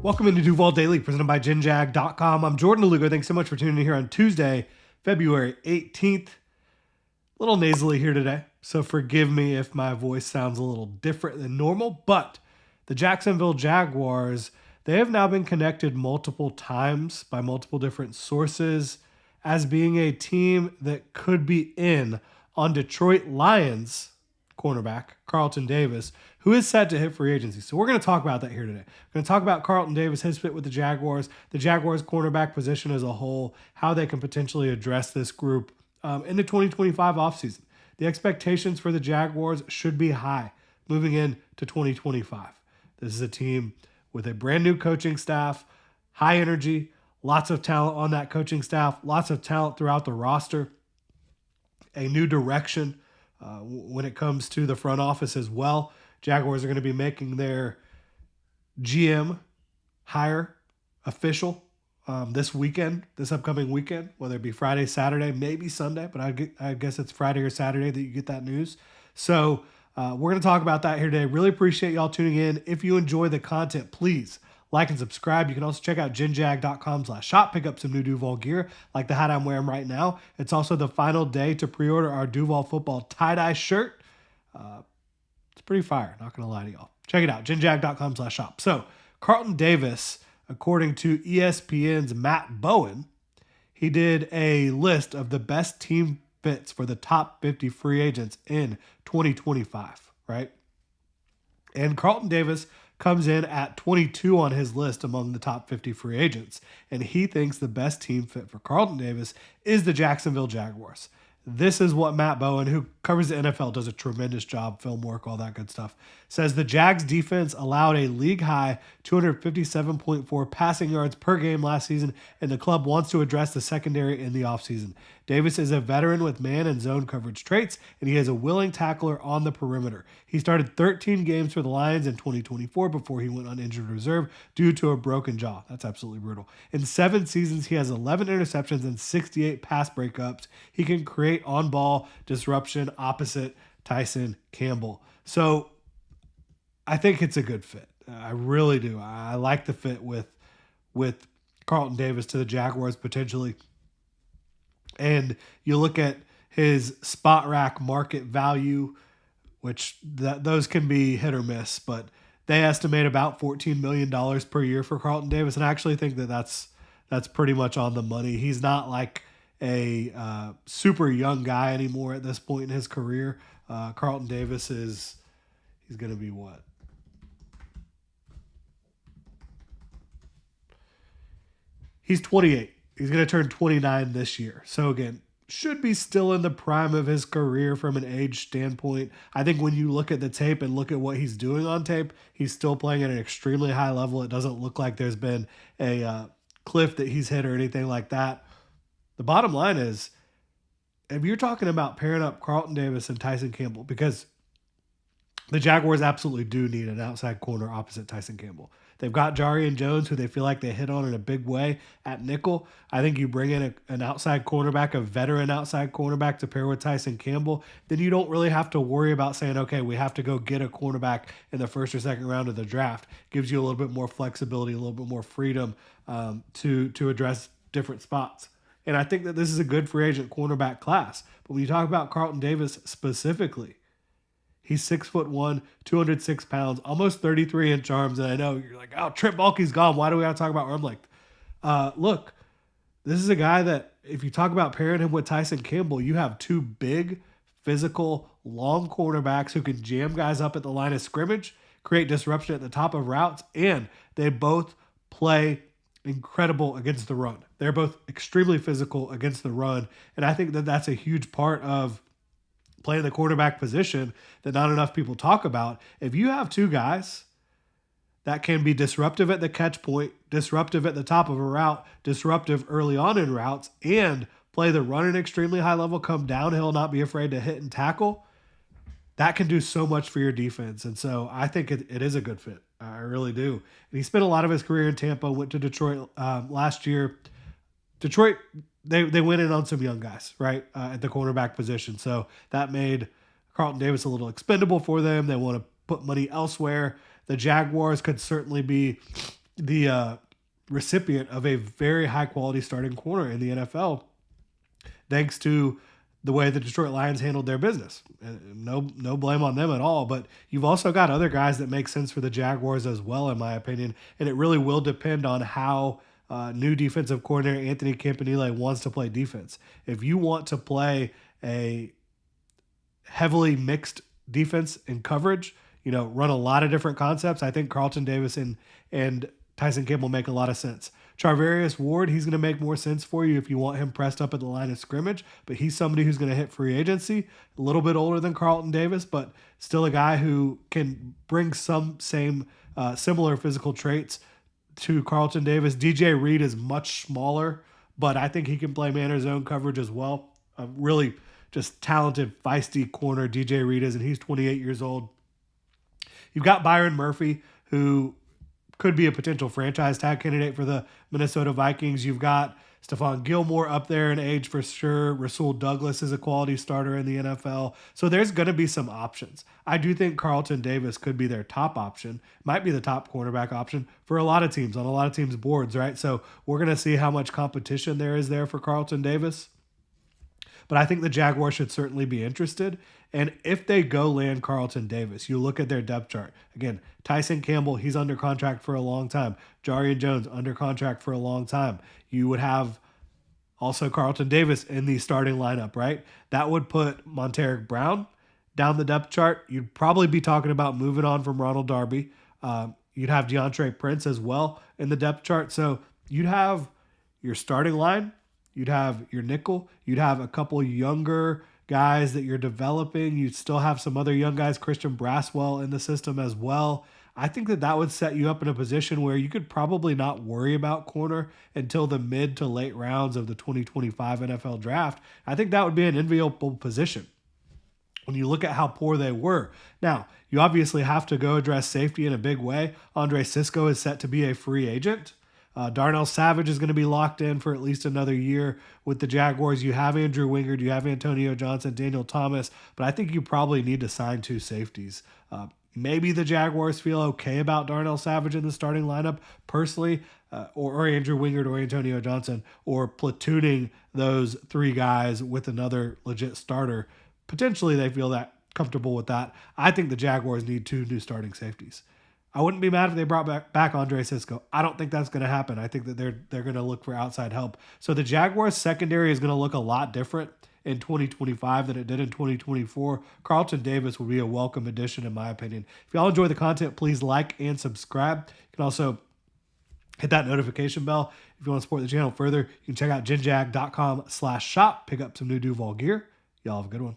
Welcome into Duval Daily, presented by GenJag.com. I'm Jordan DeLugo. Thanks so much for tuning in here on Tuesday, February 18th. A little nasally here today, so forgive me if my voice sounds a little different than normal, but the Jacksonville Jaguars, they have now been connected multiple times by multiple different sources as being a team that could be in on Detroit Lions cornerback Carlton Davis, who is set to hit free agency. So we're going to talk about that here today. We're going to talk about Carlton Davis, his fit with the Jaguars cornerback position as a whole, how they can potentially address this group in the 2025 offseason. The expectations for the Jaguars should be high moving into 2025. This is a team with a brand new coaching staff, high energy, lots of talent on that coaching staff, lots of talent throughout the roster, a new direction when it comes to the front office as well. Jaguars are going to be making their GM hire official this upcoming weekend, whether it be Friday, Saturday, maybe Sunday, but I guess it's Friday or Saturday that you get that news. So we're going to talk about that here today. Really appreciate y'all tuning in. If you enjoy the content, please like and subscribe. You can also check out genjag.com/shop, pick up some new Duval gear, like the hat I'm wearing right now. It's also the final day to pre-order our Duval football tie-dye shirt. It's pretty fire, not going to lie to y'all. Check it out, genjag.com/shop. So, Carlton Davis, according to ESPN's Matt Bowen, he did a list of the best team fits for the top 50 free agents in 2025, right? And Carlton Davis comes in at 22 on his list among the top 50 free agents. And he thinks the best team fit for Carlton Davis is the Jacksonville Jaguars. This is what Matt Bowen, who covers the NFL, does a tremendous job, film work, all that good stuff, says the Jags defense allowed a league-high 257.4 passing yards per game last season, and the club wants to address the secondary in the offseason. Davis is a veteran with man and zone coverage traits, and he is a willing tackler on the perimeter. He started 13 games for the Lions in 2024 before he went on injured reserve due to a broken jaw. That's absolutely brutal. In 7 seasons, he has 11 interceptions and 68 pass breakups. He can create on-ball disruption opposite Tyson Campbell. So I think it's a good fit. I really do. I like the fit with Carlton Davis to the Jaguars potentially. And you look at his spot rack market value, which those can be hit or miss, but they estimate about $14 million per year for Carlton Davis. And I actually think that's pretty much on the money. He's not like a super young guy anymore at this point in his career. Carlton Davis he's going to be what? He's 28. He's going to turn 29 this year. So again, should be still in the prime of his career from an age standpoint. I think when you look at the tape and look at what he's doing on tape, he's still playing at an extremely high level. It doesn't look like there's been a cliff that he's hit or anything like that. The bottom line is, if you're talking about pairing up Carlton Davis and Tyson Campbell, because the Jaguars absolutely do need an outside corner opposite Tyson Campbell. They've got Jarian Jones, who they feel like they hit on in a big way at nickel. I think you bring in an outside cornerback, a veteran outside cornerback to pair with Tyson Campbell, then you don't really have to worry about saying, okay, we have to go get a cornerback in the first or second round of the draft. Gives you a little bit more flexibility, a little bit more freedom to address different spots. And I think that this is a good free agent cornerback class. But when you talk about Carlton Davis specifically, he's 6'1", 206 pounds, almost 33-inch arms. And I know you're like, oh, Trent Baalke's gone. Why do we have to talk about arm length? Look, this is a guy that if you talk about pairing him with Tyson Campbell, you have two big, physical, long cornerbacks who can jam guys up at the line of scrimmage, create disruption at the top of routes, and they both play incredible against the run. They're both extremely physical against the run. And I think that that's a huge part of playing the quarterback position that not enough people talk about. If you have two guys that can be disruptive at the catch point, disruptive at the top of a route, disruptive early on in routes, and play the run at an extremely high level, come downhill, not be afraid to hit and tackle, that can do so much for your defense. And so I think it is a good fit. I really do. And he spent a lot of his career in Tampa, went to Detroit last year. Detroit, they went in on some young guys, right, at the cornerback position. So that made Carlton Davis a little expendable for them. They want to put money elsewhere. The Jaguars could certainly be the recipient of a very high quality starting corner in the NFL, thanks to the way the Detroit Lions handled their business. No blame on them at all. But you've also got other guys that make sense for the Jaguars as well, in my opinion. And it really will depend on how new defensive coordinator Anthony Campanile wants to play defense. If you want to play a heavily mixed defense and coverage, run a lot of different concepts, I think Carlton Davis and Tyson Campbell make a lot of sense. Charvarius Ward, he's going to make more sense for you if you want him pressed up at the line of scrimmage, but he's somebody who's going to hit free agency, a little bit older than Carlton Davis, but still a guy who can bring some similar physical traits to Carlton Davis. DJ Reed is much smaller, but I think he can play man or zone coverage as well. A really just talented, feisty corner DJ Reed is, and he's 28 years old. You've got Byron Murphy, who could be a potential franchise tag candidate for the Minnesota Vikings. You've got Stephon Gilmore up there in age for sure. Rasul Douglas is a quality starter in the NFL. So there's going to be some options. I do think Carlton Davis could be their top option, might be the top cornerback option for a lot of teams, on a lot of teams' boards, right? So we're going to see how much competition there is there for Carlton Davis. But I think the Jaguars should certainly be interested. And if they go land Carlton Davis, you look at their depth chart. Again, Tyson Campbell, he's under contract for a long time. Jarian Jones, under contract for a long time. You would have also Carlton Davis in the starting lineup, right? That would put Monteric Brown down the depth chart. You'd probably be talking about moving on from Ronald Darby. You'd have DeAndre Prince as well in the depth chart. So you'd have your starting line. You'd have your nickel. You'd have a couple younger guys that you're developing. You'd still have some other young guys, Christian Braswell in the system as well. I think that would set you up in a position where you could probably not worry about corner until the mid to late rounds of the 2025 NFL draft. I think that would be an enviable position when you look at how poor they were. Now, you obviously have to go address safety in a big way. Andre Sisco is set to be a free agent. Darnell Savage is going to be locked in for at least another year with the Jaguars. You have Andrew Wingard, you have Antonio Johnson, Daniel Thomas, but I think you probably need to sign two safeties. Maybe the Jaguars feel okay about Darnell Savage in the starting lineup personally, or Andrew Wingard or Antonio Johnson, or platooning those three guys with another legit starter. Potentially they feel that comfortable with that. I think the Jaguars need two new starting safeties. I wouldn't be mad if they brought back Andre Sisco. I don't think that's going to happen. I think that they're going to look for outside help. So the Jaguars secondary is going to look a lot different in 2025 than it did in 2024. Carlton Davis will be a welcome addition, in my opinion. If y'all enjoy the content, please like and subscribe. You can also hit that notification bell. If you want to support the channel further, you can check out genjag.com/shop. Pick up some new Duval gear. Y'all have a good one.